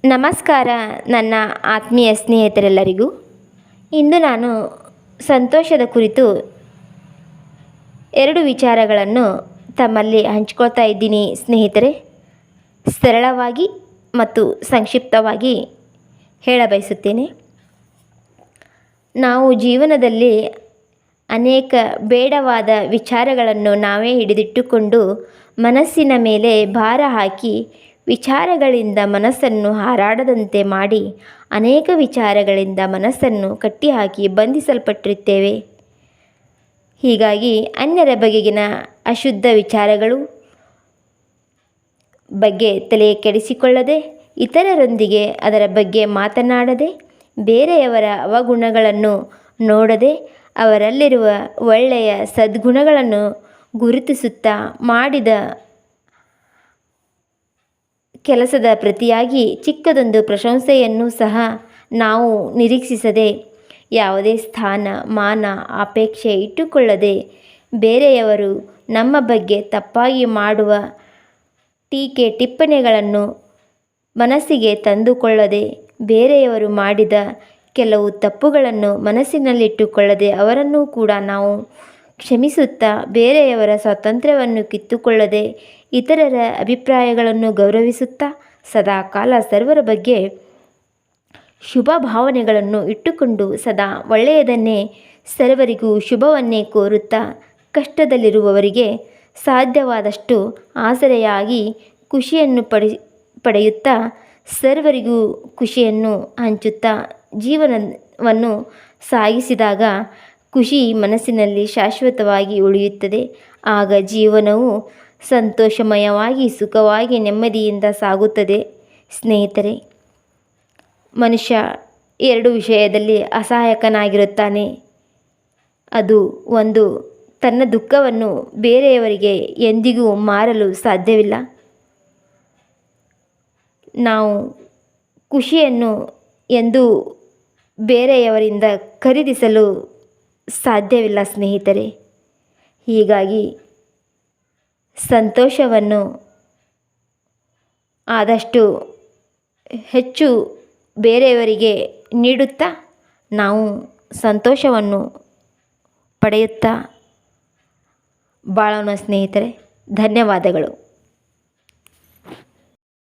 ನಮಸ್ಕಾರ ನನ್ನ ಆತ್ಮೀಯ ಸ್ನೇಹಿತರೆಲ್ಲರಿಗೂ. ಇಂದು ನಾನು ಸಂತೋಷದ ಕುರಿತು 2 ವಿಚಾರಗಳನ್ನು ತಮ್ಮಲ್ಲಿ ಹಂಚ್ಕೊಳ್ತಾ ಇದ್ದೀನಿ ಸ್ನೇಹಿತರೆ. ಸರಳವಾಗಿ ಮತ್ತು ಸಂಕ್ಷಿಪ್ತವಾಗಿ ಹೇಳಬಯಸುತ್ತೇನೆ. ನಾವು ಜೀವನದಲ್ಲಿ ಅನೇಕ ಬೇಡವಾದ ವಿಚಾರಗಳನ್ನು ನಾವೇ ಹಿಡಿದಿಟ್ಟುಕೊಂಡು ಮನಸ್ಸಿನ ಮೇಲೆ ಭಾರ ಹಾಕಿ ವಿಚಾರಗಳಿಂದ ಮನಸ್ಸನ್ನು ಹಾರಾಡದಂತೆ ಮಾಡಿ ಅನೇಕ ವಿಚಾರಗಳಿಂದ ಮನಸ್ಸನ್ನು ಕಟ್ಟಿಹಾಕಿ ಬಂಧಿಸಲ್ಪಟ್ಟಿರುತ್ತೇವೆ. ಹೀಗಾಗಿ ಅನ್ಯರ ಬಗೆಗಿನ ಅಶುದ್ಧ ವಿಚಾರಗಳು ಬಗ್ಗೆ ತಲೆ ಕೆಡಿಸಿಕೊಳ್ಳದೆ, ಇತರರೊಂದಿಗೆ ಅದರ ಬಗ್ಗೆ ಮಾತನಾಡದೆ, ಬೇರೆಯವರ ಅವಗುಣಗಳನ್ನು ನೋಡದೆ, ಅವರಲ್ಲಿರುವ ಒಳ್ಳೆಯ ಸದ್ಗುಣಗಳನ್ನು ಗುರುತಿಸುತ್ತಾ ಮಾಡಿದ ಕೆಲಸದ ಪ್ರತಿಯಾಗಿ ಚಿಕ್ಕದೊಂದು ಪ್ರಶಂಸೆಯನ್ನು ಸಹ ನಾವು ನಿರೀಕ್ಷಿಸದೆ, ಯಾವುದೇ ಸ್ಥಾನ ಮಾನ ಅಪೇಕ್ಷೆ ಇಟ್ಟುಕೊಳ್ಳದೆ, ಬೇರೆಯವರು ನಮ್ಮ ಬಗ್ಗೆ ತಪ್ಪಾಗಿ ಮಾಡುವ ಟೀಕೆ ಟಿಪ್ಪಣಿಗಳನ್ನು ಮನಸ್ಸಿಗೆ ತಂದುಕೊಳ್ಳದೆ, ಬೇರೆಯವರು ಮಾಡಿದ ಕೆಲವು ತಪ್ಪುಗಳನ್ನು ಮನಸ್ಸಿನಲ್ಲಿಟ್ಟುಕೊಳ್ಳದೆ ಅವರನ್ನು ಕೂಡ ನಾವು ಕ್ಷಮಿಸುತ್ತಾ, ಬೇರೆಯವರ ಸ್ವಾತಂತ್ರ್ಯವನ್ನು ಕಿತ್ತುಕೊಳ್ಳದೆ, ಇತರರ ಅಭಿಪ್ರಾಯಗಳನ್ನು ಗೌರವಿಸುತ್ತಾ, ಸದಾಕಾಲ ಸರ್ವರ ಬಗ್ಗೆ ಶುಭ ಭಾವನೆಗಳನ್ನು ಇಟ್ಟುಕೊಂಡು ಸದಾ ಒಳ್ಳೆಯದನ್ನೇ ಸರ್ವರಿಗೂ ಶುಭವನ್ನೇ ಕೋರುತ್ತಾ, ಕಷ್ಟದಲ್ಲಿರುವವರಿಗೆ ಸಾಧ್ಯವಾದಷ್ಟು ಆಸರೆಯಾಗಿ ಖುಷಿಯನ್ನು ಪಡೆಯುತ್ತಾ, ಸರ್ವರಿಗೂ ಖುಷಿಯನ್ನು ಹಂಚುತ್ತಾ ಜೀವನವನ್ನು ಸಾಗಿಸಿದಾಗ ಖುಷಿ ಮನಸ್ಸಿನಲ್ಲಿ ಶಾಶ್ವತವಾಗಿ ಉಳಿಯುತ್ತದೆ. ಆಗ ಜೀವನವು ಸಂತೋಷಮಯವಾಗಿ, ಸುಖವಾಗಿ, ನೆಮ್ಮದಿಯಿಂದ ಸಾಗುತ್ತದೆ. ಸ್ನೇಹಿತರೆ, ಮನುಷ್ಯ 2 ವಿಷಯದಲ್ಲಿ ಅಸಹಾಯಕನಾಗಿರುತ್ತಾನೆ. ಅದು ಒಂದು, ತನ್ನ ದುಃಖವನ್ನು ಬೇರೆಯವರಿಗೆ ಎಂದಿಗೂ ಮಾರಲು ಸಾಧ್ಯವಿಲ್ಲ. ನಾವು ಖುಷಿಯನ್ನು ಎಂದೂ ಬೇರೆಯವರಿಂದ ಖರೀದಿಸಲು ಸಾಧ್ಯವಿಲ್ಲ ಸ್ನೇಹಿತರೆ. ಹೀಗಾಗಿ ಸಂತೋಷವನ್ನು ಆದಷ್ಟು ಹೆಚ್ಚು ಬೇರೆಯವರಿಗೆ ನೀಡುತ್ತಾ, ನಾವು ಸಂತೋಷವನ್ನು ಪಡೆಯುತ್ತಾ ಬಾಳೋಣ ಸ್ನೇಹಿತರೆ. ಧನ್ಯವಾದಗಳು.